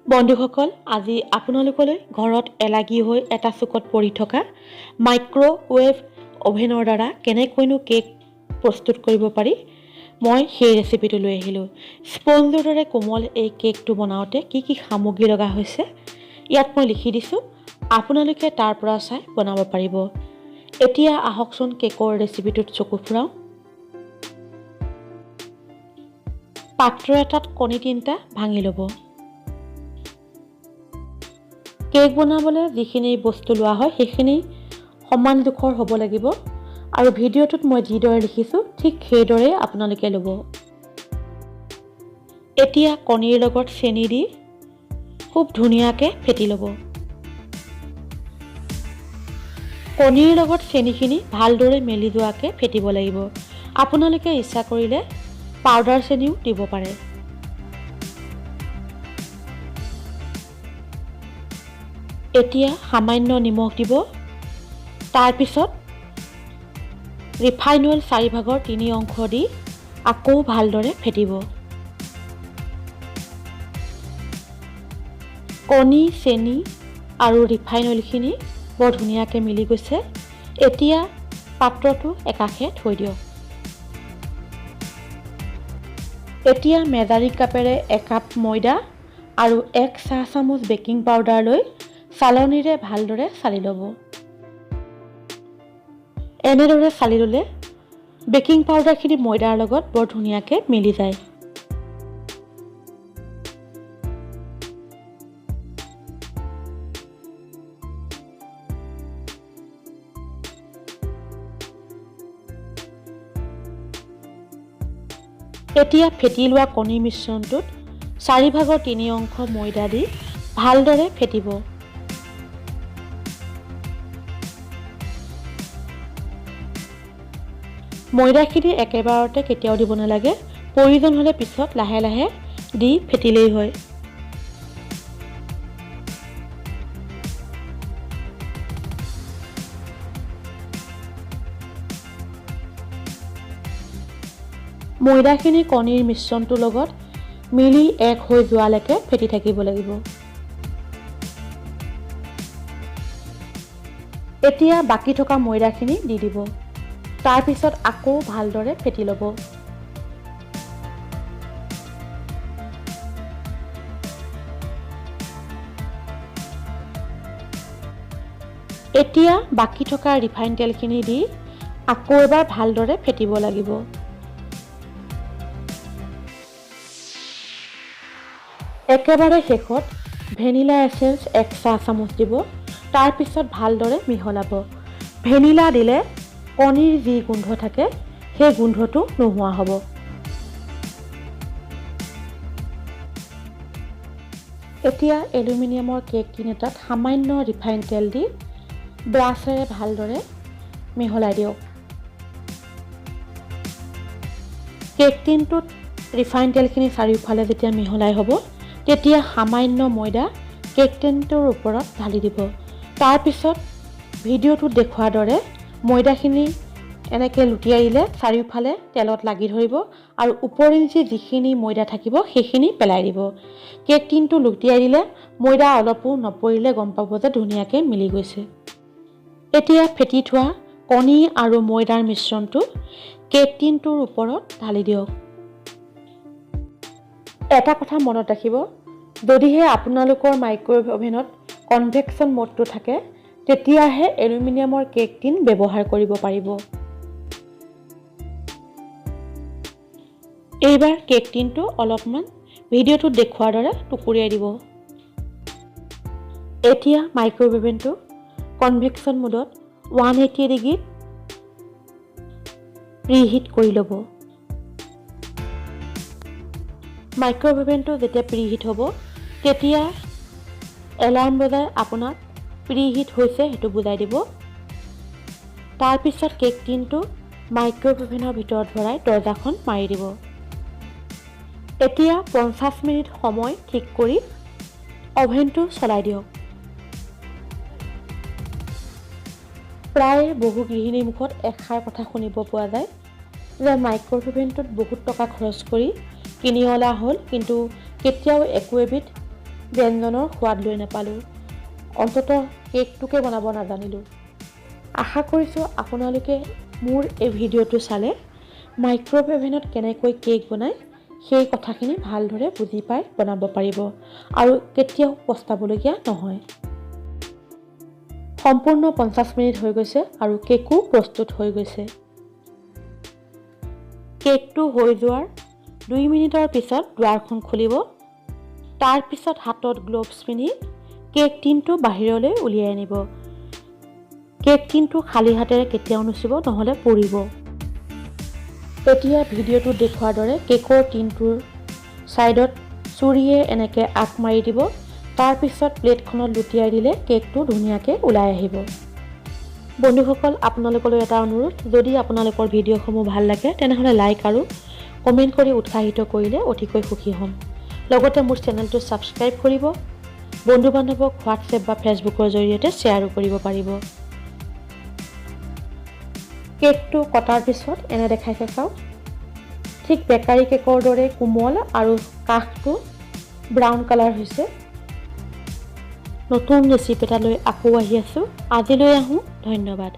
বন্ধুসকল, আজি আপোনালোকলৈ ঘৰত এলাগী হৈ এটা চুকত পৰি থকা মাইক্ৰ'ৱেভ অভেনৰ দ্বাৰা কেনেকৈনো কেক প্ৰস্তুত কৰিব পাৰি মই সেই ৰেচিপিটো লৈ আহিলোঁ। স্পঞ্জৰ দৰে কোমল এই কেকটো বনাওঁতে কি কি সামগ্ৰী লগা হৈছে ইয়াত মই লিখি দিছোঁ, আপোনালোকে তাৰ পৰা চাই বনাব পাৰিব। এতিয়া আহকচোন কেকৰ ৰেচিপিটোত চকু ফুৰাওঁ। পাত্ৰ এটাত কণী 3টা ভাঙি ল'ব। কেক বনাবলৈ যিখিনি বস্তু লোৱা হয় সেইখিনি সমান জোখৰ হ'ব লাগিব আৰু ভিডিঅ'টোত মই যিদৰে লিখিছোঁ ঠিক সেইদৰে আপোনালোকে ল'ব। এতিয়া কণীৰ লগত চেনি দি খুব ধুনীয়াকৈ ফেটি ল'ব। কণীৰ লগত চেনিখিনি ভালদৰে মেলি যোৱাকৈ ফেটিব লাগিব। আপোনালোকে ইচ্ছা কৰিলে পাউডাৰ চেনিও দিব পাৰে। এতিয়া সামান্য নিমখ দিব। তাৰপিছত ৰিফাইন অইল 4/3 দি আকৌ ভালদৰে ফেটিব। কণী, চেনি আৰু ৰিফাইন অইলখিনি বৰ ধুনীয়াকৈ মিলি গৈছে। এতিয়া পাত্ৰটো একাষে থৈ দিয়ক। এতিয়া মেজাৰিং কাপেৰে 1 কাপ ময়দা আৰু 1 চাহ চামুচ বেকিং পাউডাৰ লৈ চালনীৰে ভালদৰে চালি ল'ব। এনেদৰে চালি ল'লে বেকিং পাউডাৰখিনি ময়দাৰ লগত বৰ ধুনীয়াকৈ মিলি যায়। এতিয়া ফেটি লোৱা কণীৰ মিশ্ৰণটোত 4/3 ময়দা দি ভালদৰে ফেটিব। ময়দাখিনি একেবাৰতে কেতিয়াও দিব নালাগে, প্ৰয়োজন হ'লে পিছত লাহে লাহে দি ফেটিলেই হয়। ময়দাখিনি কণীৰ মিশ্ৰণটোৰ লগত মিলি এক হৈ যোৱালৈকে ফেটি থাকিব লাগিব। এতিয়া বাকী থকা ময়দাখিনি দি দিব। তাৰপিছত আকৌ ভালদৰে ফেটি ল'ব। এতিয়া বাকী থকা ৰিফাইন তেলখিনি দি আকৌ এবাৰ ভালদৰে ফেটিব লাগিব। একেবাৰে শেষত ভেনিলা এচেঞ্চ 1 চাহ চামুচ দিব। তাৰপিছত ভালদৰে মিহলাব। ভেনিলা দিলে কণীৰ যি গোন্ধ থাকে সেই গোন্ধটো নোহোৱা হ'ব। এতিয়া এলুমিনিয়ামৰ কেক টিন এটাত সামান্য ৰিফাইন তেল দি ব্ৰাছেৰে ভালদৰে মিহলাই দিয়ক। কেক টিনটোত ৰিফাইন তেলখিনি চাৰিওফালে যেতিয়া মিহলাই হ'ব তেতিয়া সামান্য ময়দা কেক টিনটোৰ ওপৰত ঢালি দিব। তাৰপিছত ভিডিঅ'টোত দেখুওৱাৰ দৰে ময়দাখিনি এনেকৈ লুটিয়াই দিলে চাৰিওফালে তেলত লাগি ধৰিব আৰু ওপৰিল যিখিনি ময়দা থাকিব সেইখিনি পেলাই দিব। কেক টিনটো লুটিয়াই দিলে ময়দা অলপো নপৰিলে গম পাব যে ধুনীয়াকৈ মিলি গৈছে। এতিয়া ফেটি থোৱা কণী আৰু ময়দাৰ মিশ্ৰণটো কেক টিনটোৰ ওপৰত ঢালি দিয়ক। এটা কথা মনত ৰাখিব, যদিহে আপোনালোকৰ মাইক্ৰ'ৱেভ অভেনত কনভেকশ্যন মোডটো থাকে তেতিয়াহে এলুমিনিয়ামৰ কেক টিন ব্যৱহাৰ কৰিব পাৰিব। এইবাৰ কেক টিনটো অলপমান ভিডিঅ'টোত দেখুওৱাৰ দৰে টুকুৰিয়াই দিব। এতিয়া মাইক্ৰ'ৱেভ অভেনটো কনভেকশ্যন মোডত 180 ডিগ্ৰীত প্ৰিহিট কৰি ল'ব। মাইক্ৰ'ৱেভ অভেনটো যেতিয়া প্ৰিহিট হ'ব তেতিয়া এলাৰ্ম বজাই আপোনাক প্ৰিহিট হৈছে সেইটো বুজাই দিব। তাৰপিছত কেক টিনটো মাইক্ৰ'ৱেভ অভেনৰ ভিতৰত ভৰাই দৰ্জাখন মাৰি দিব। এতিয়া 50 মিনিট সময় ঠিক কৰি অভেনটো চলাই দিয়ক। প্ৰায় বহু গৃহিণীৰ মুখত এষাৰ কথা শুনিব পোৱা যায় যে মাইক্ৰ'ৱেভ অভেনটোত বহুত টকা খৰচ কৰি কিনি অনা হ'ল কিন্তু কেতিয়াও একো এবিধ ব্যঞ্জনৰ সোৱাদ লৈ নাপালোঁ। অন্ততঃ কেকটোকে বনাব নাজানিলোঁ। আশা কৰিছোঁ আপোনালোকে মোৰ এই ভিডিঅ'টো চালে মাইক্ৰ'ৱেভ অভেনত কেনেকৈ কেক বনায় সেই কথাখিনি ভালদৰে বুজি পাই বনাব পাৰিব আৰু কেতিয়াও পস্তাবলগীয়া নহয়। সম্পূৰ্ণ 50 মিনিট হৈ গৈছে আৰু কেকো প্ৰস্তুত হৈ গৈছে। কেকটো হৈ যোৱাৰ 2 মিনিটৰ পিছত দুৱাৰখন খুলিব। তাৰ পিছত হাতত গ্ল'ভছ পিন্ধি কেক টিনটো বাহিৰলৈ উলিয়াই আনিব। কেক টিনটো খালী হাতেৰে কেতিয়াও নুচুব, নহ'লে পৰিব। এতিয়া ভিডিঅ'টোত দেখুৱাৰ দৰে কেকৰ টিনটোৰ ছাইডত চুৰিয়ে এনেকৈ আগ মাৰি দিব। তাৰপিছত প্লেটখনত লুটিয়াই দিলে কেকটো ধুনীয়াকৈ ওলাই আহিব। বন্ধুসকল, আপোনালোকলৈ এটা অনুৰোধ, যদি আপোনালোকৰ ভিডিঅ'সমূহ ভাল লাগে তেনেহ'লে লাইক আৰু কমেণ্ট কৰি উৎসাহিত কৰিলে অতিকৈ সুখী হ'ম। লগতে মোৰ চেনেলটো ছাবস্ক্ৰাইব কৰিব। বন্ধু-বান্ধৱক হোৱাটছএপ বা ফেচবুকৰ জৰিয়তে শ্বেয়াৰো কৰিব পাৰিব। কেকটো কটাৰ পিছত এনে দেখাইছে চাওক। ঠিক বেকাৰী কেকৰ দৰে কোমল আৰু কাষটো ব্ৰাউন কালাৰ হৈছে। নতুন ৰেচিপি এটা লৈ আকৌ আহি আছোঁ। আজিলৈ আহোঁ, ধন্যবাদ।